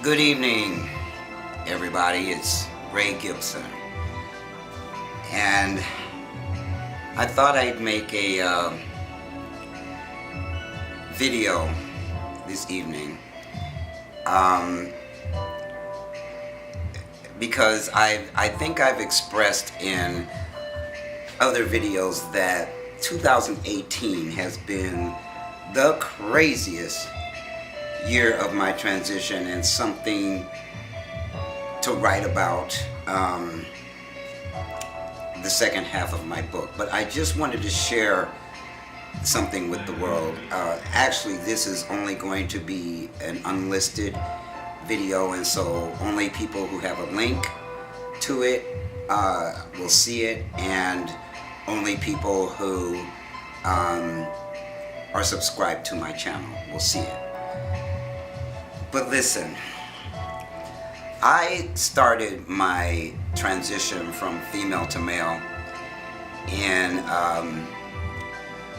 Good evening, everybody. It's Gibson, and I thought I'd make a video this evening because I think I've expressed in other videos that 2018 has been the craziest year of my transition and something to write about the second half of my book. But I just wanted to share something with the world. Actually, this is only going to be an unlisted video, and so only people who have a link to it will see it, and only people who are subscribed to my channel will see it. But listen, I started my transition from female to male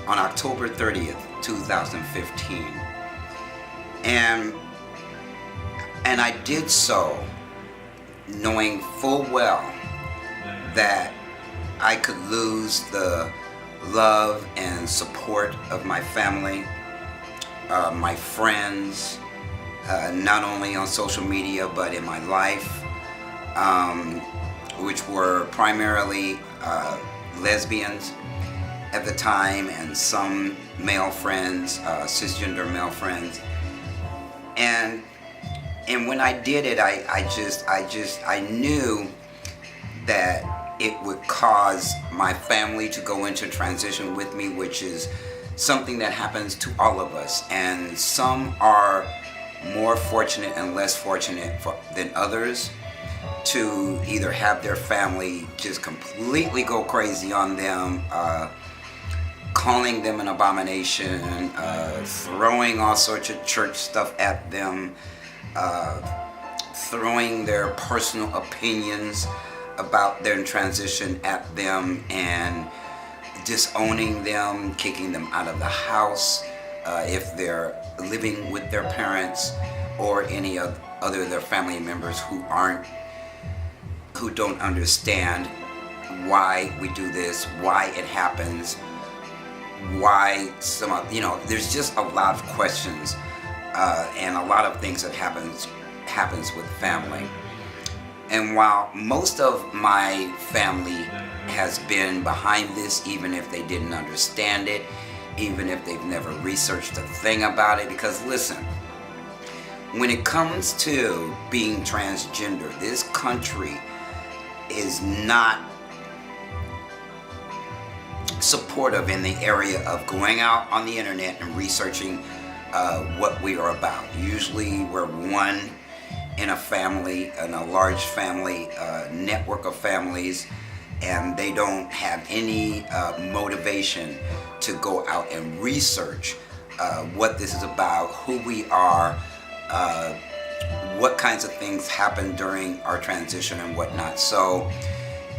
on October 30th, 2015. And I did so knowing full well that I could lose the love and support of my family, my friends, not only on social media but in my life, which were primarily lesbians at the time, and some male friends, cisgender male friends. And when I did it, I knew that it would cause my family to go into transition with me, which is something that happens to all of us, and some are more fortunate and less fortunate than others to either have their family just completely go crazy on them, calling them an abomination, throwing all sorts of church stuff at them, throwing their personal opinions about their transition at them, and disowning them, kicking them out of the house if they're living with their parents, or any other of their family members who don't understand why we do this, why it happens, why there's just a lot of questions and a lot of things that happens with family. And while most of my family has been behind this, even if they didn't understand it, even if they've never researched a thing about it, because listen, when it comes to being transgender, this country is not supportive in the area of going out on the internet and researching what we are about. Usually we're one in a family, in a large family, network of families, and they don't have any motivation to go out and research what this is about, who we are, what kinds of things happen during our transition and whatnot. So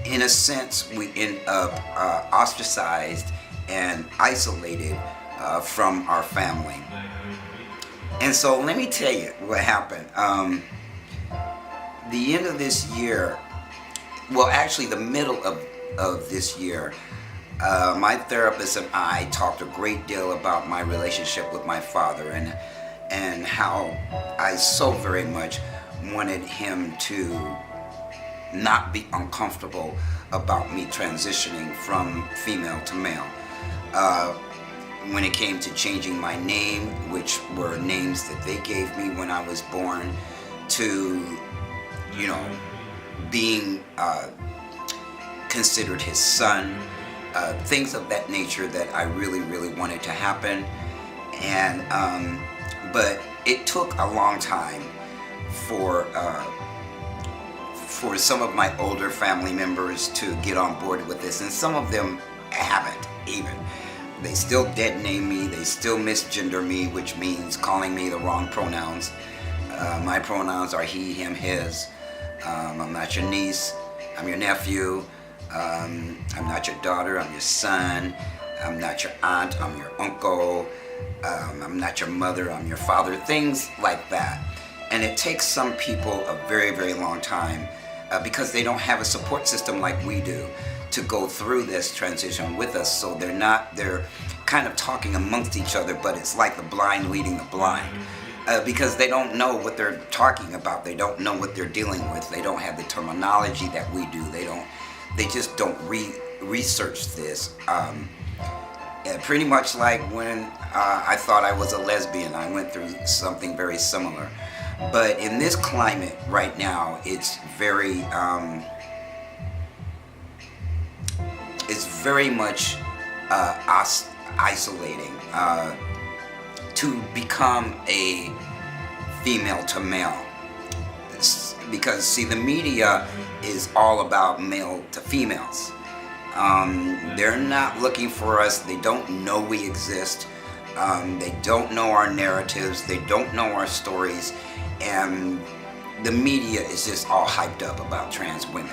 in a sense, we end up ostracized and isolated from our family. And so let me tell you what happened. The end of this year, well, actually the middle of this year, my therapist and I talked a great deal about my relationship with my father, and how I so very much wanted him to not be uncomfortable about me transitioning from female to male. When it came to changing my name, which were names that they gave me when I was born, to, being considered his son, things of that nature that I really, really wanted to happen. And but it took a long time for some of my older family members to get on board with this, and some of them haven't even. They still dead name me, they still misgender me, which means calling me the wrong pronouns. My pronouns are he, him, his. I'm not your niece, I'm your nephew. I'm not your daughter, I'm your son. I'm not your aunt, I'm your uncle. I'm not your mother, I'm your father. Things like that. And it takes some people a very, very long time because they don't have a support system like we do to go through this transition with us. So they're kind of talking amongst each other, but it's like the blind leading the blind. Because they don't know what they're talking about. They don't know what they're dealing with. They don't have the terminology that we do. They just don't research this. Pretty much like when I thought I was a lesbian, I went through something very similar. But in this climate right now, it's very much isolating to become a female to male. Because see, the media is all about male to females. They're not looking for us. They don't know we exist. They don't know our narratives. They don't know our stories. And the media is just all hyped up about trans women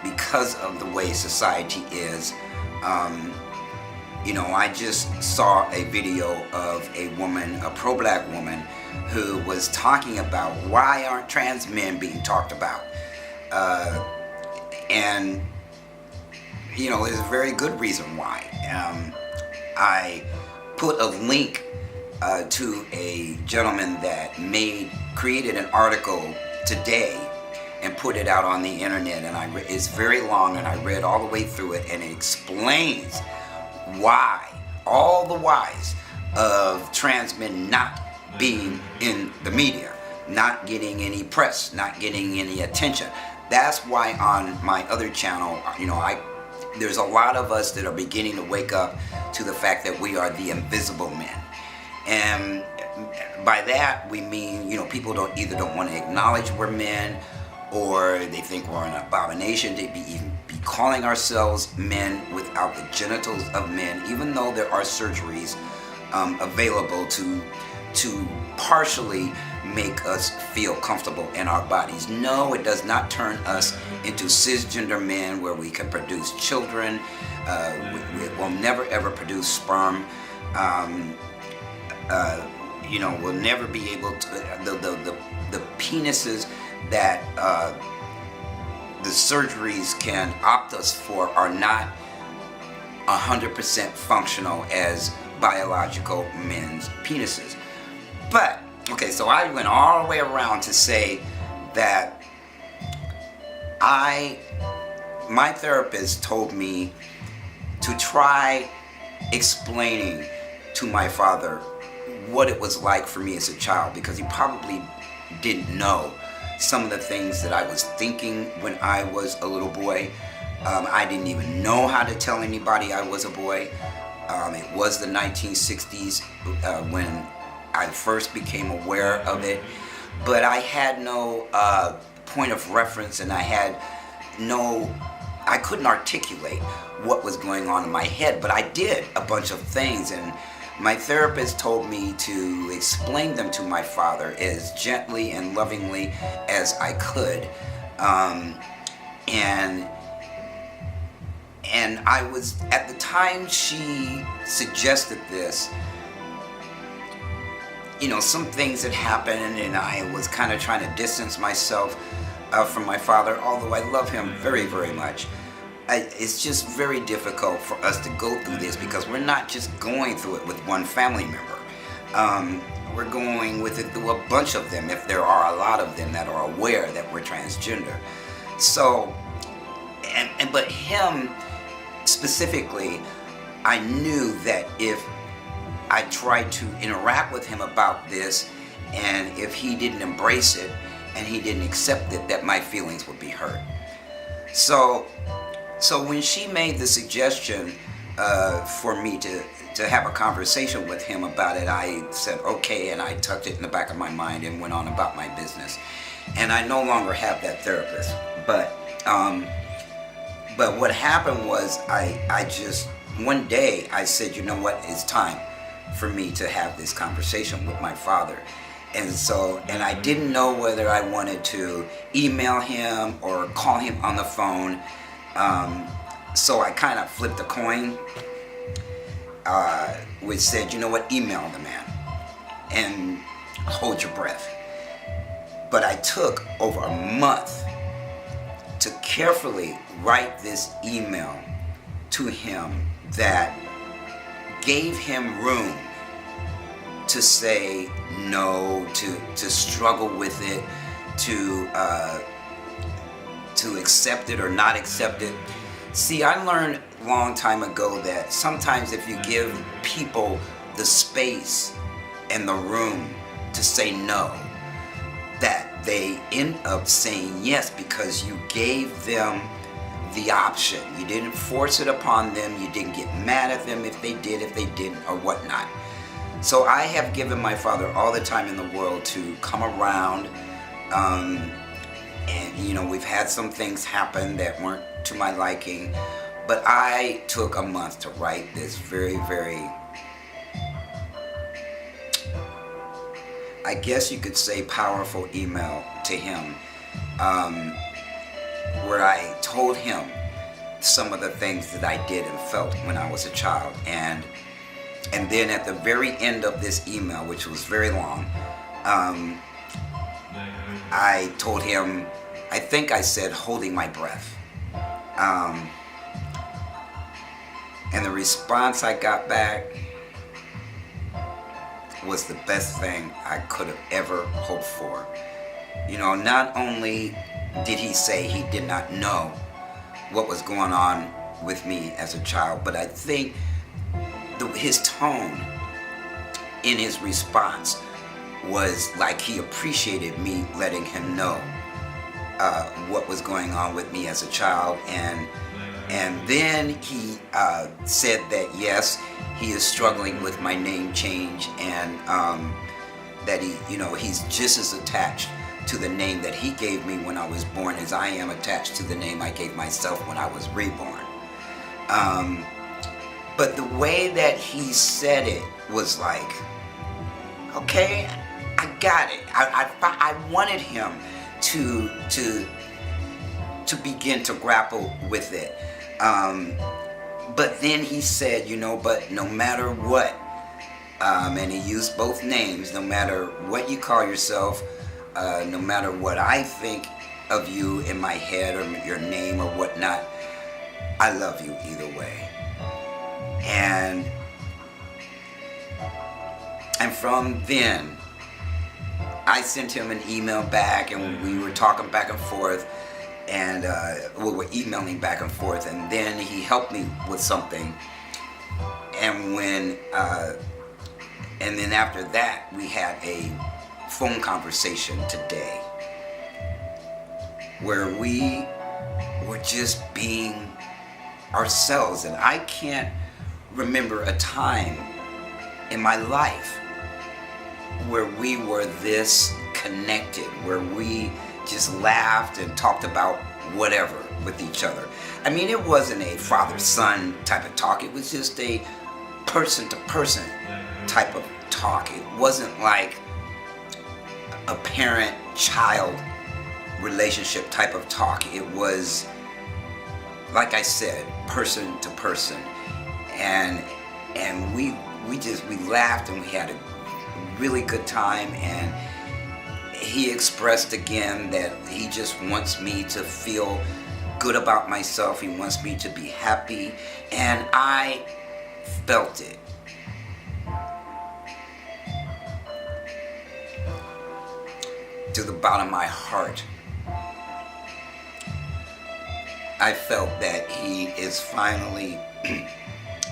because of the way society is. I just saw a video of a woman, a pro-black woman, who was talking about why aren't trans men being talked about. And there's a very good reason why. I put a link to a gentleman that created an article today and put it out on the internet, and it's very long, and I read all the way through it, and it explains why, all the whys of trans men not being in the media, not getting any press, not getting any attention. That's why on my other channel, there's a lot of us that are beginning to wake up to the fact that we are the invisible men. And by that we mean, people don't want to acknowledge we're men, or they think we're an abomination to even be calling ourselves men without the genitals of men, even though there are surgeries available to partially make us feel comfortable in our bodies. No, it does not turn us into cisgender men where we can produce children. We will never ever produce sperm. We'll never be able to. The penises that the surgeries can opt us for are not 100% functional as biological men's penises. But okay, so I went all the way around to say that my therapist told me to try explaining to my father what it was like for me as a child, because he probably didn't know some of the things that I was thinking when I was a little boy. I didn't even know how to tell anybody I was a boy. It was the 1960s when I first became aware of it, but I had no point of reference, and I couldn't articulate what was going on in my head, but I did a bunch of things, and my therapist told me to explain them to my father as gently and lovingly as I could. And I was, at the time she suggested this, some things had happened, and I was kind of trying to distance myself from my father, although I love him very, very much. It's just very difficult for us to go through this because we're not just going through it with one family member. We're going with it through a bunch of them, if there are a lot of them that are aware that we're transgender. So, but him specifically, I knew that if I tried to interact with him about this, and if he didn't embrace it and he didn't accept it, that my feelings would be hurt. So when she made the suggestion for me to have a conversation with him about it, I said okay, and I tucked it in the back of my mind and went on about my business. And I no longer have that therapist. But what happened was I just, one day I said, you know what, it's time for me to have this conversation with my father. And I didn't know whether I wanted to email him or call him on the phone. So I kind of flipped a coin, which said, you know what, email the man and hold your breath. But I took over a month to carefully write this email to him that gave him room to say no, to struggle with it, to accept it or not accept it. See, I learned a long time ago that sometimes if you give people the space and the room to say no, that they end up saying yes because you gave them the option. You didn't force it upon them. You didn't get mad at them if they did, if they didn't, or whatnot. So I have given my father all the time in the world to come around. And, you know, we've had some things happen that weren't to my liking. But I took a month to write this very, very, I guess you could say, powerful email to him, where I told him some of the things that I did and felt when I was a child. And then at the very end of this email, which was very long, I told him, I think I said, holding my breath. And the response I got back was the best thing I could have ever hoped for. You know, not only did he say he did not know what was going on with me as a child, but I think his tone in his response was like he appreciated me letting him know what was going on with me as a child. And then he said that yes, he is struggling with my name change, and that he's just as attached to the name that he gave me when I was born as I am attached to the name I gave myself when I was reborn. But the way that he said it was like, okay, I got it. I wanted him to begin to grapple with it. But then he said, but no matter what, and he used both names, no matter what you call yourself, no matter what I think of you in my head or your name or whatnot, I love you either way. And from then, I sent him an email back, and we were talking back and forth, and we were emailing back and forth, and then he helped me with something. And and then after that, we had a phone conversation today where we were just being ourselves. And I can't remember a time in my life where we were this connected, where we just laughed and talked about whatever with each other. I mean, it wasn't a father-son type of talk. It was just a person-to-person type of talk. It wasn't like a parent-child relationship type of talk. It was, like I said, person-to-person. And we laughed, and we had a really good time. And he expressed again that he just wants me to feel good about myself. He wants me to be happy, and I felt it. To the bottom of my heart, I felt that he is finally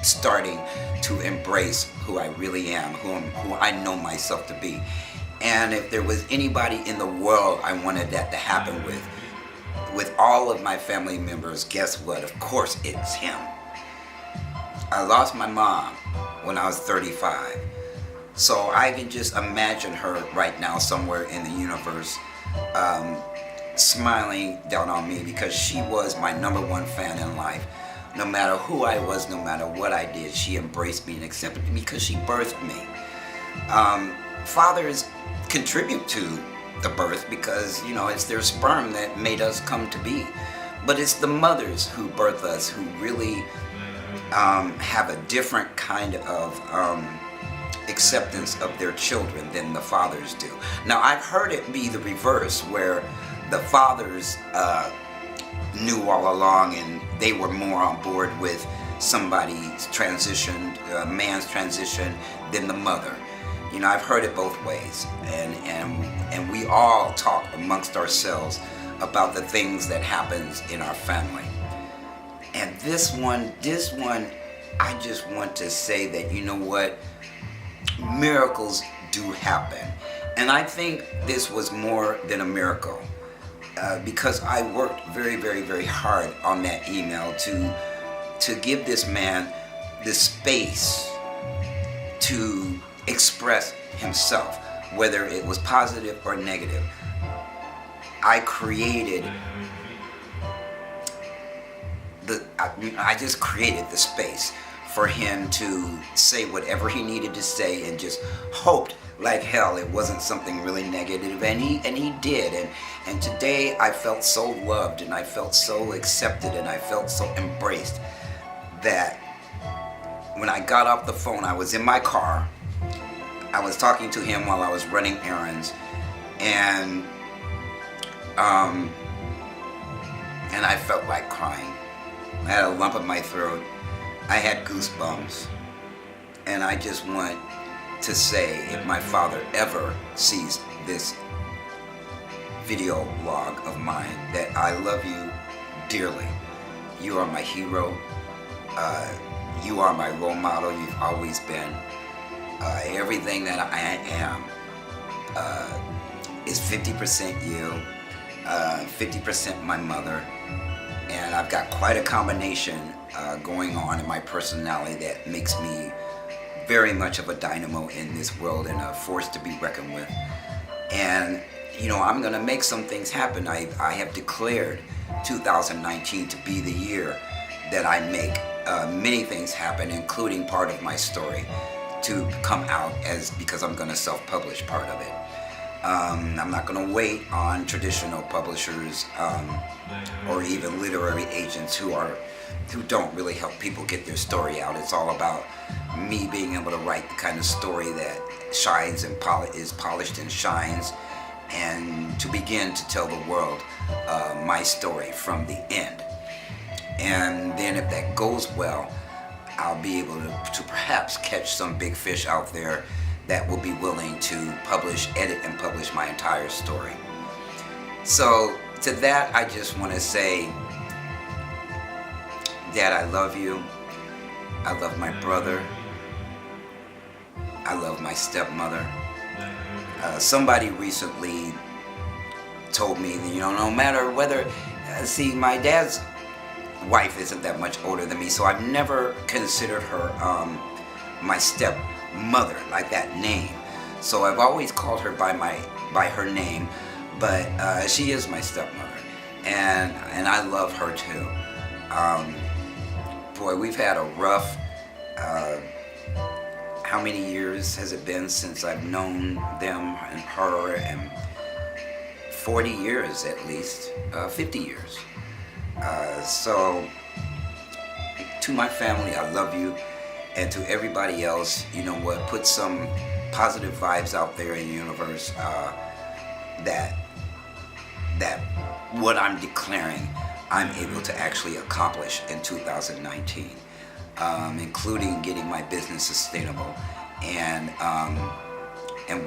starting to embrace who I really am, who I know myself to be. And if there was anybody in the world I wanted that to happen with all of my family members, guess what? Of course it's him. I lost my mom when I was 35. So I can just imagine her right now somewhere in the universe, smiling down on me, because she was my number one fan in life. No matter who I was, no matter what I did, she embraced me and accepted me because she birthed me. Fathers contribute to the birth because, it's their sperm that made us come to be. But it's the mothers who birth us who really have a different kind of acceptance of their children than the fathers do. Now, I've heard it be the reverse, where the fathers knew all along and they were more on board with somebody's transition, a man's transition, than the mother. You know, I've heard it both ways, and we all talk amongst ourselves about the things that happens in our family. And this one, I just want to say that, you know what, miracles do happen. And I think this was more than a miracle, because I worked very, very, very hard on that email to give this man the space to express himself, whether it was positive or negative. I just created the space for him to say whatever he needed to say, and just hoped like hell it wasn't something really negative, and he did, and today I felt so loved, and I felt so accepted, and I felt so embraced, that when I got off the phone, I was in my car, I was talking to him while I was running errands, and I felt like crying. I had a lump in my throat. I had goosebumps. And I just want to say, if my father ever sees this video log of mine, that I love you dearly. You are my hero. You are my role model. You've always been. Everything that I am is 50% you, 50% my mother. And I've got quite a combination going on in my personality that makes me very much of a dynamo in this world and a force to be reckoned with. And, you know, I'm going to make some things happen. I have declared 2019 to be the year that I make many things happen, including part of my story to come out, because I'm going to self-publish part of it. I'm not going to wait on traditional publishers or even literary agents who don't really help people get their story out. It's all about me being able to write the kind of story that shines and is polished and shines, and to begin to tell the world my story from the end. And then if that goes well, I'll be able to perhaps catch some big fish out there that will be willing to edit and publish my entire story. So to that, I just want to say, Dad, I love you. I love my brother. I love my stepmother. Somebody recently told me that, you know, no matter whether, see, my dad's wife isn't that much older than me, so I've never considered her my stepmother, like that name. So I've always called her by her name, but she is my stepmother, and I love her too. Boy, we've had a rough, how many years has it been since I've known them and her? And 40 years at least, 50 years. So to my family, I love you. And to everybody else, you know what, put some positive vibes out there in the universe, that what I'm declaring, I'm able to actually accomplish in 2019, including getting my business sustainable and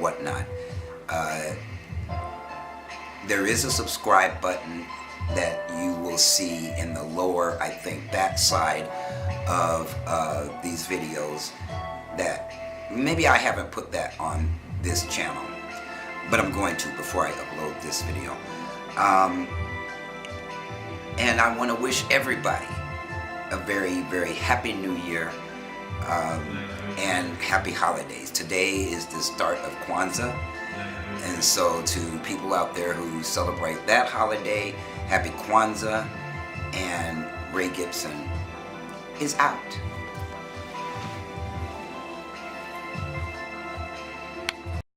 whatnot. There is a subscribe button that you will see in the lower, I think, back side of these videos, that maybe I haven't put that on this channel, but I'm going to before I upload this video. And I want to wish everybody a very, very happy new year, and happy holidays. Today is the start of Kwanzaa, and so to people out there who celebrate that holiday, happy Kwanzaa, and Ray Gibson is out.